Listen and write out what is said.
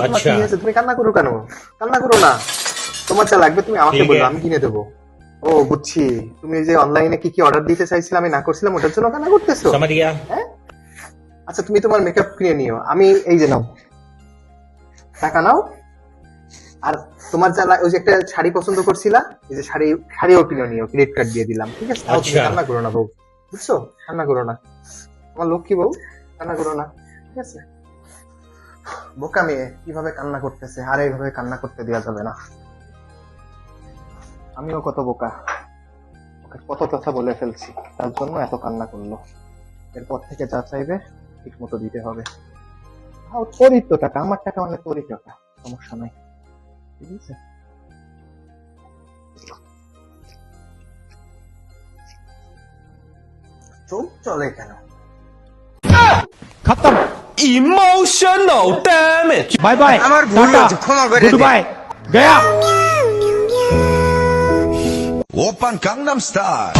তোমার কি হয়েছে? তুমি কান্না করো কেন? কান্না করো না, তোমার যা লাগবে তুমি আমাকে বলো, আমি কিনে দেবো। ও বুঝছি, তুমি যে অনলাইনে কি কি অর্ডার দিতে চাইছিলে আমি না করছিলাম, ওটার জন্য কান্না করতেছো। হ্যাঁ, আচ্ছা তুমি তোমার মেকআপ কিনে নিও, আমি এই যে নাও টাকা নাও। আর তোমার যা ওই যে একটা শাড়ি পছন্দ করছিলা, এই যে শাড়িও কিনে নিও, ক্রেডিট কার্ড দিয়ে দিলাম, ঠিক আছে? তাও তুমি কান্না করো না বউ, বুঝছো? কান্না করো না, আমার লক্ষ্মী বউ, কান্না করো না, ঠিক আছে? বোকা মেয়ে কিভাবে কান্না করতেছে, আর এইভাবে কান্না করতে দেওয়া যাবে না। আমিও কত বোকা, ওকে কত কথা বলে ফেলছি, তার জন্য এত কান্না করলো। এরপর থেকে যা চাইবে ঠিক মতো দিতে হবে। তোরই তো টাকা, আমার টাকা মানে তোরই টাকা, সমস্যা নাই, ঠিক আছে? চোখ চলে কেন? खत्म इमोशनल डैमेज बाय बाय আমার ভুল হয়েছে, ক্ষমা করে गुड দে। बाय गया 오빤 강남스타일